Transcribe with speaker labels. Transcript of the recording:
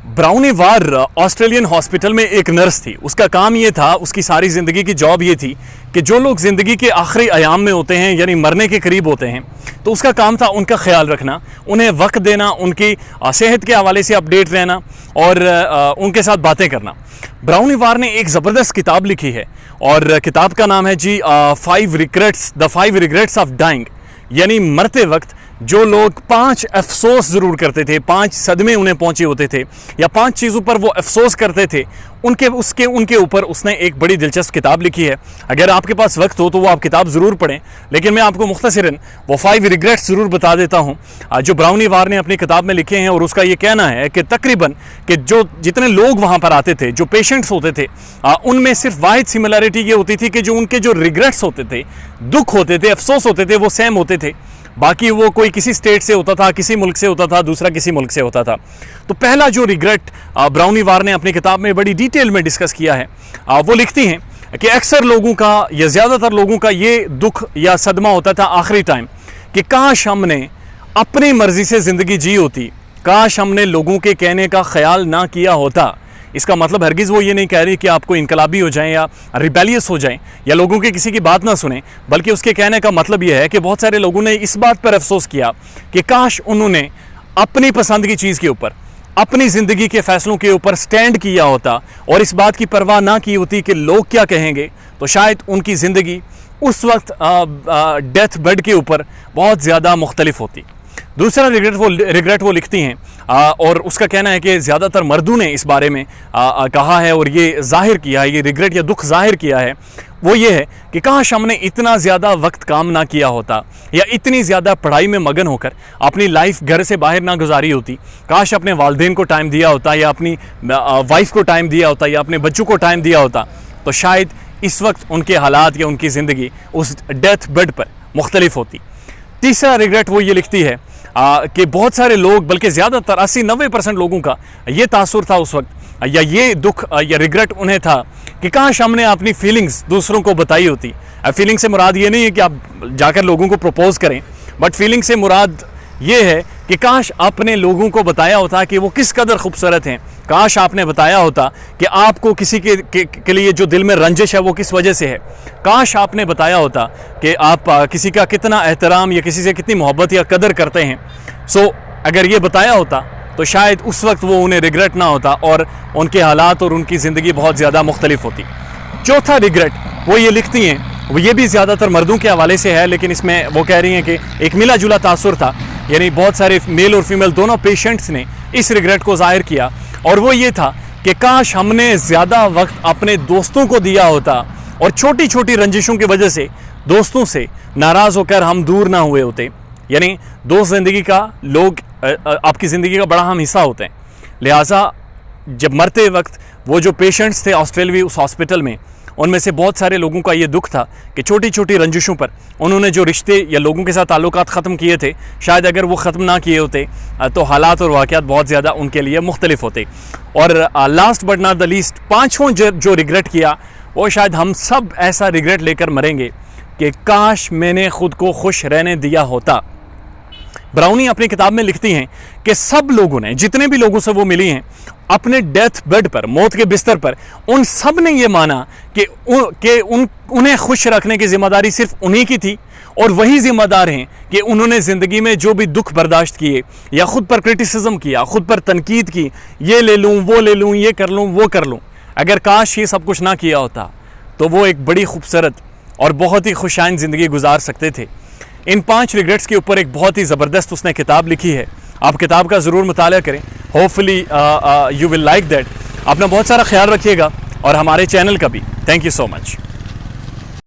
Speaker 1: Brownie وار Australian hospital میں ایک nurse تھی. اس کا کام یہ تھا, اس کی ساری زندگی کی جاب یہ تھی کہ جو لوگ زندگی کے آخری ایام میں ہوتے ہیں یعنی مرنے کے قریب ہوتے ہیں تو اس کا کام تھا ان کا خیال رکھنا, انہیں وقت دینا, ان کی صحت کے حوالے سے اپڈیٹ رہنا اور ان کے ساتھ باتیں کرنا. براؤنی وار نے ایک زبردست کتاب لکھی ہے اور کتاب کا نام ہے جی 5 ریگریٹس آف ڈائنگ, یعنی مرتے وقت جو لوگ 5 افسوس ضرور کرتے تھے, 5 صدمے انہیں پہنچے ہوتے تھے یا 5 چیزوں پر وہ افسوس کرتے تھے, ان کے اوپر اس نے ایک بڑی دلچسپ کتاب لکھی ہے. اگر آپ کے پاس وقت ہو تو وہ آپ کتاب ضرور پڑھیں, لیکن میں آپ کو مختصراً وہ 5 ریگریٹس ضرور بتا دیتا ہوں جو براؤنی وار نے اپنی کتاب میں لکھے ہیں. اور اس کا یہ کہنا ہے کہ تقریباً کہ جتنے لوگ وہاں پر آتے تھے, جو پیشنٹس ہوتے تھے, ان میں صرف واحد سملیرٹی یہ ہوتی تھی کہ جو ان کے جو ریگریٹس ہوتے تھے, دکھ ہوتے تھے, افسوس ہوتے تھے, وہ سیم ہوتے تھے. باقی وہ کوئی کسی سٹیٹ سے ہوتا تھا, کسی ملک سے ہوتا تھا, دوسرا کسی ملک سے ہوتا تھا. تو پہلا جو ریگریٹ براؤنی وار نے اپنی کتاب میں بڑی ڈیٹیل میں ڈسکس کیا ہے, وہ لکھتی ہیں کہ اکثر لوگوں کا یا زیادہ تر لوگوں کا یہ دکھ یا صدمہ ہوتا تھا آخری ٹائم کہ کاش ہم نے اپنی مرضی سے زندگی جی ہوتی, کاش ہم نے لوگوں کے کہنے کا خیال نہ کیا ہوتا. اس کا مطلب ہرگز وہ یہ نہیں کہہ رہی کہ آپ کو انقلابی ہو جائیں یا ریبیلیس ہو جائیں یا لوگوں کے کسی کی بات نہ سنیں, بلکہ اس کے کہنے کا مطلب یہ ہے کہ بہت سارے لوگوں نے اس بات پر افسوس کیا کہ کاش انہوں نے اپنی پسند کی چیز کے اوپر, اپنی زندگی کے فیصلوں کے اوپر سٹینڈ کیا ہوتا اور اس بات کی پرواہ نہ کی ہوتی کہ لوگ کیا کہیں گے, تو شاید ان کی زندگی اس وقت ڈیتھ بیڈ کے اوپر بہت زیادہ مختلف ہوتی. دوسرا ریگریٹ وہ لکھتی ہیں اور اس کا کہنا ہے کہ زیادہ تر مردوں نے اس بارے میں کہا ہے اور یہ ظاہر کیا ہے, یہ ریگریٹ یا دکھ ظاہر کیا ہے, وہ یہ ہے کہ کاش ہم نے اتنا زیادہ وقت کام نہ کیا ہوتا یا اتنی زیادہ پڑھائی میں مگن ہو کر اپنی لائف گھر سے باہر نہ گزاری ہوتی, کاش اپنے والدین کو ٹائم دیا ہوتا یا اپنی وائف کو ٹائم دیا ہوتا یا اپنے بچوں کو ٹائم دیا ہوتا, تو شاید اس وقت ان کے حالات یا ان کی زندگی اس ڈیتھ بیڈ پر مختلف ہوتی. تیسرا ریگریٹ وہ یہ لکھتی ہے کہ بہت سارے لوگ, بلکہ زیادہ تر 80-90% لوگوں کا یہ تاثر تھا اس وقت یا یہ دکھ یا ریگریٹ انہیں تھا کہ کاش ہم نے اپنی فیلنگز دوسروں کو بتائی ہوتی. فیلنگ سے مراد یہ نہیں ہے کہ آپ جا کر لوگوں کو پروپوز کریں, بٹ فیلنگ سے مراد یہ ہے کہ کاش آپ نے لوگوں کو بتایا ہوتا کہ وہ کس قدر خوبصورت ہیں, کاش آپ نے بتایا ہوتا کہ آپ کو کسی کے لیے جو دل میں رنجش ہے وہ کس وجہ سے ہے, کاش آپ نے بتایا ہوتا کہ آپ کسی کا کتنا احترام یا کسی سے کتنی محبت یا قدر کرتے ہیں. اگر یہ بتایا ہوتا تو شاید اس وقت وہ انہیں ریگریٹ نہ ہوتا اور ان کے حالات اور ان کی زندگی بہت زیادہ مختلف ہوتی. چوتھا ریگریٹ وہ یہ لکھتی ہیں, وہ یہ بھی زیادہ تر مردوں کے حوالے سے ہے, لیکن اس میں وہ کہہ رہی ہیں کہ ایک ملا جلا تاثر تھا, یعنی بہت سارے میل اور فیمیل دونوں پیشنٹس نے اس ریگریٹ کو ظاہر کیا, اور وہ یہ تھا کہ کاش ہم نے زیادہ وقت اپنے دوستوں کو دیا ہوتا اور چھوٹی چھوٹی رنجشوں کی وجہ سے دوستوں سے ناراض ہو کر ہم دور نہ ہوئے ہوتے. یعنی دوست زندگی کا, لوگ آپ کی زندگی کا بڑا اہم حصہ ہوتے ہیں, لہٰذا جب مرتے وقت وہ جو پیشنٹس تھے آسٹریلوی اس ہاسپٹل میں, ان میں سے بہت سارے لوگوں کا یہ دکھ تھا کہ چھوٹی چھوٹی رنجشوں پر انہوں نے جو رشتے یا لوگوں کے ساتھ تعلقات ختم کیے تھے, شاید اگر وہ ختم نہ کیے ہوتے تو حالات اور واقعات بہت زیادہ ان کے لیے مختلف ہوتے. اور last but not the least, پانچواں جو ریگریٹ کیا وہ شاید ہم سب ایسا ریگریٹ لے کر مریں گے کہ کاش میں نے خود کو خوش رہنے دیا ہوتا. براؤنی اپنی کتاب میں لکھتی ہیں کہ سب لوگوں نے, جتنے بھی لوگوں سے وہ ملی ہیں, اپنے ڈیتھ بیڈ پر, موت کے بستر پر, ان سب نے یہ مانا کہ انہیں خوش رکھنے کی ذمہ داری صرف انہی کی تھی, اور وہی ذمہ دار ہیں کہ انہوں نے زندگی میں جو بھی دکھ برداشت کیے یا خود پر کرٹیسزم کیا, خود پر تنقید کی, یہ لے لوں, وہ لے لوں, یہ کر لوں, وہ کر لوں, اگر کاش یہ سب کچھ نہ کیا ہوتا تو وہ ایک بڑی خوبصورت اور بہت ہی خوشائن زندگی گزار سکتے تھے. ان 5 ریگریٹس کے اوپر ایک بہت ہی زبردست اس نے کتاب لکھی ہے, آپ کتاب کا ضرور مطالعہ کریں, hopefully you will like that. اپنا بہت سارا خیال رکھیے گا اور ہمارے چینل کا بھی. Thank you so much.